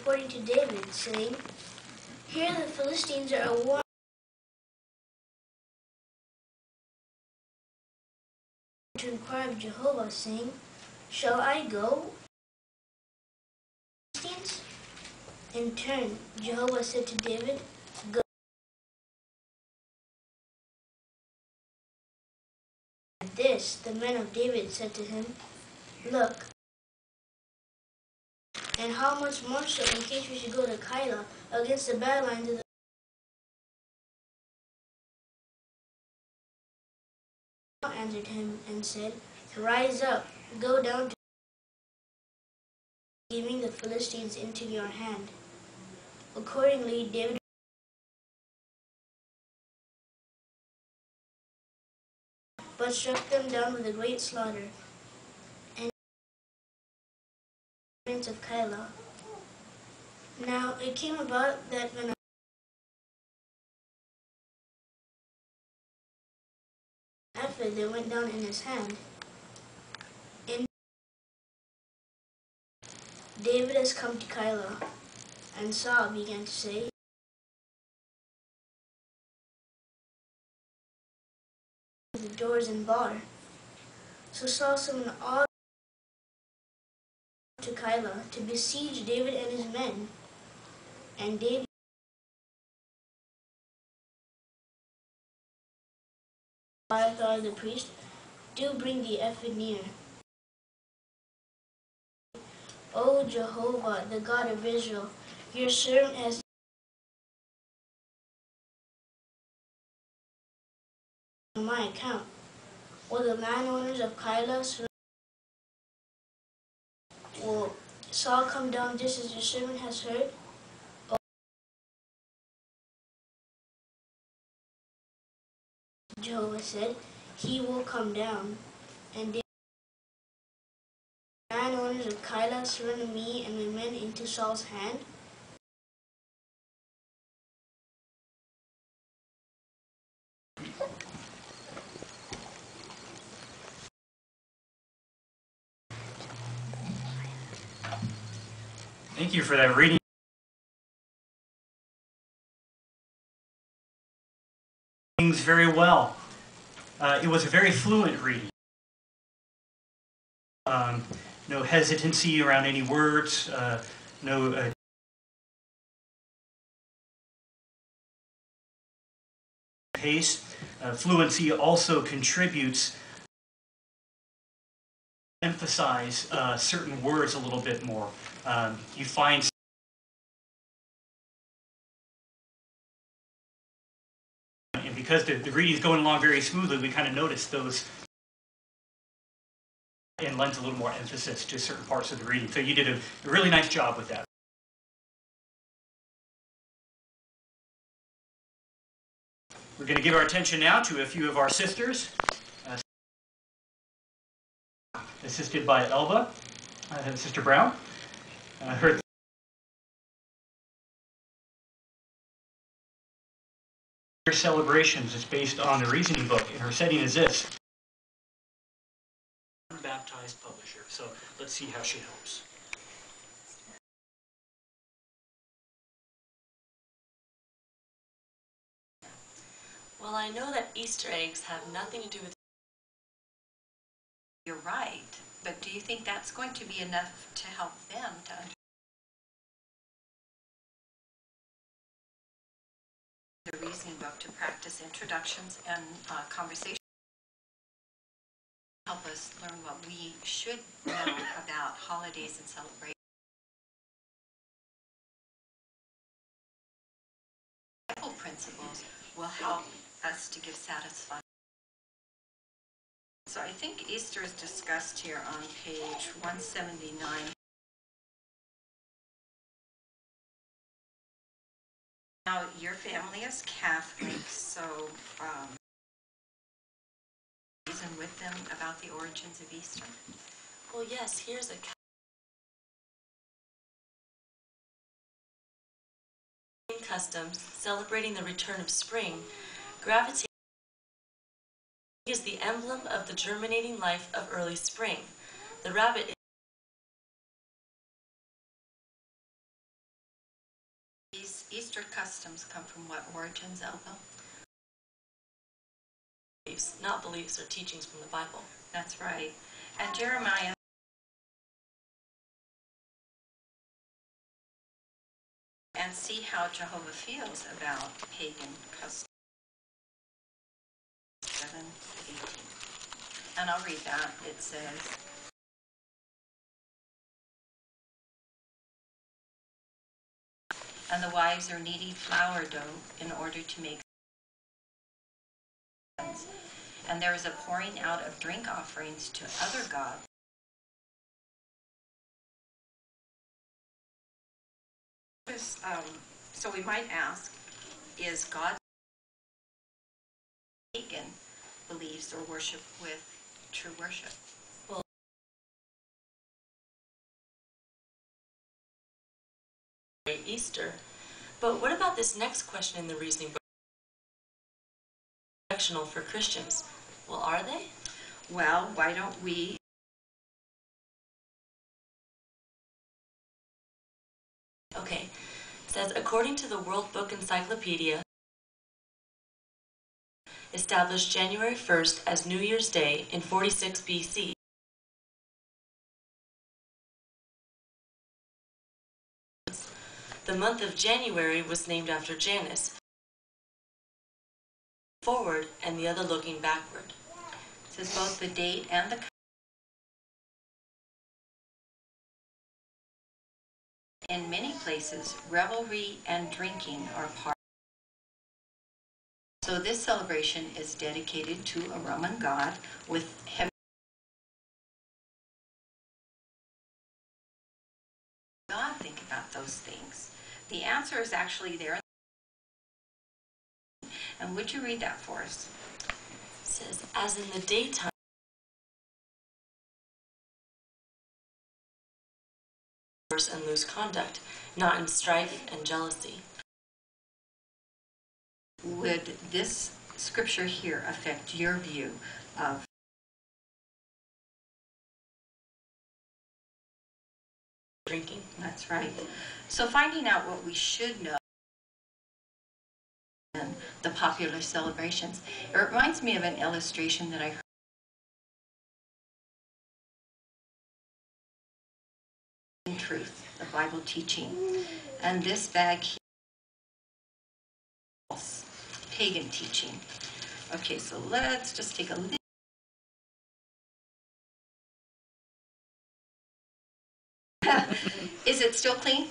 reporting to David, saying, "Here the Philistines are at war." To inquire of Jehovah, saying, "Shall I go?" Philistines? In turn, Jehovah said to David, "Go." At this, the men of David said to him, "Look, and how much more so in case we should go to Keilah against the battle lines of the..." Answered him and said, "Rise up, go down to giving the Philistines into your hand." Accordingly, David but struck them down with a great slaughter, and prince of Keilah. Now it came about that when ephod that went down in his hand, and David has come to Keilah, and Saul began to say, "The doors and bar." So Saul summoned all to Keilah to besiege David and his men, and David thought the priest, "Do bring the ephod near." "O Jehovah, the God of Israel, your servant has on my account. Will the landowners of Keilah will Saul come down just as your servant has heard?" Jehovah said, "He will come down." And the landowners of Keilah surrendered me and my men into Saul's hand. Thank you for that reading. Things very well. It was a very fluent reading. No hesitancy around any words, no pace. Fluency also contributes emphasize certain words a little bit more. You find and because the reading is going along very smoothly, we kind of notice those and lends a little more emphasis to certain parts of the reading. So you did a really nice job with that. We're going to give our attention now to a few of our sisters, assisted by Elba, Sister Brown. Her celebrations is based on the reasoning book, and her setting is this. Unbaptized publisher. So let's see how she helps. Well, I know that Easter eggs have nothing to do with... You're right, but do you think that's going to be enough to help them to understand the reasoning book, to practice introductions and conversation? Help us learn what we should know about holidays and celebrations. Bible principles will help us to give satisfaction. So I think Easter is discussed here on page 179. Now, your family is Catholic, so reason with them about the origins of Easter? Well, yes, here's a customs celebrating the return of spring. Gravitate is the emblem of the germinating life of early spring. The rabbit Easter customs come from what origins, Elva? Beliefs, not beliefs or teachings from the Bible. That's right. And Jeremiah and see how Jehovah feels about pagan customs. 7:18. And I'll read that. It says, and the wives are kneading flour dough in order to make, and there is a pouring out of drink offerings to other gods. So we might ask, is God pagan beliefs or worship with true worship? Well, Easter. But what about this next question in the reasoning book? Directional for Christians. Well, are they? Well, why don't we? Okay. It says, according to the World Book Encyclopedia, established January 1st as New Year's Day in 46 BC. The month of January was named after Janus, forward and the other looking backward. It says both the date and the in many places, revelry and drinking are part. So this celebration is dedicated to a Roman god with heavy. God think about those things. The answer is actually there. And would you read that for us? It says, as in the daytime, and loose conduct, not in strife and jealousy. Would this scripture here affect your view of Drinking? That's right. So finding out what we should know in the popular celebrations. It reminds me of an illustration that I heard. In truth, the Bible teaching. And this bag here, pagan teaching. Okay, so let's just take a look. Is it still clean?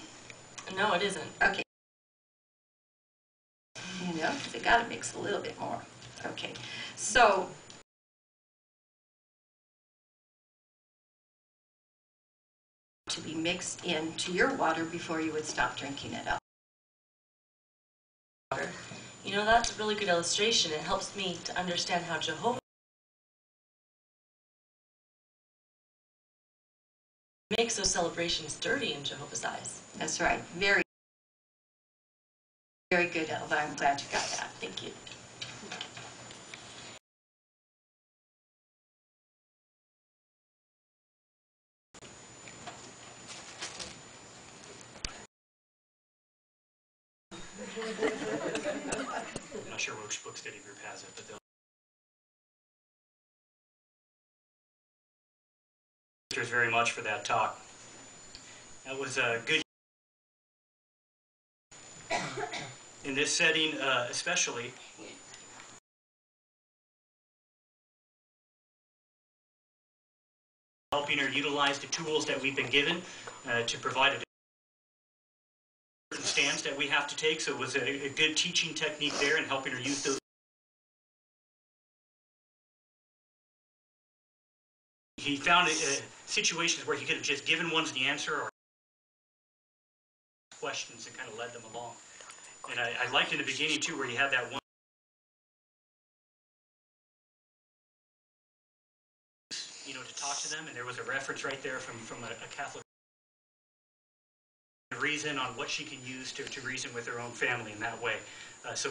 No, it isn't. Okay. You know, because it got to mix a little bit more. Okay, so to be mixed into your water before you would stop drinking it up. You know, that's a really good illustration. It helps me to understand how Jehovah makes those celebrations dirty in Jehovah's eyes. That's right. Very, very good, Elva. I'm glad you got that. Thank you. I'm not sure which book study group has it, but they'll. Thanks very much for that talk. That was a good. In this setting, especially. Helping her utilize the tools that we've been given to provide a certain stance that we have to take. So it was a good teaching technique there and helping her use those. He found situations where he could have just given ones the answer or questions and kind of led them along. And I liked in the beginning too where you had that one. You know, to talk to them, and there was a reference right there from a Catholic reason on what she can use to reason with her own family in that way. So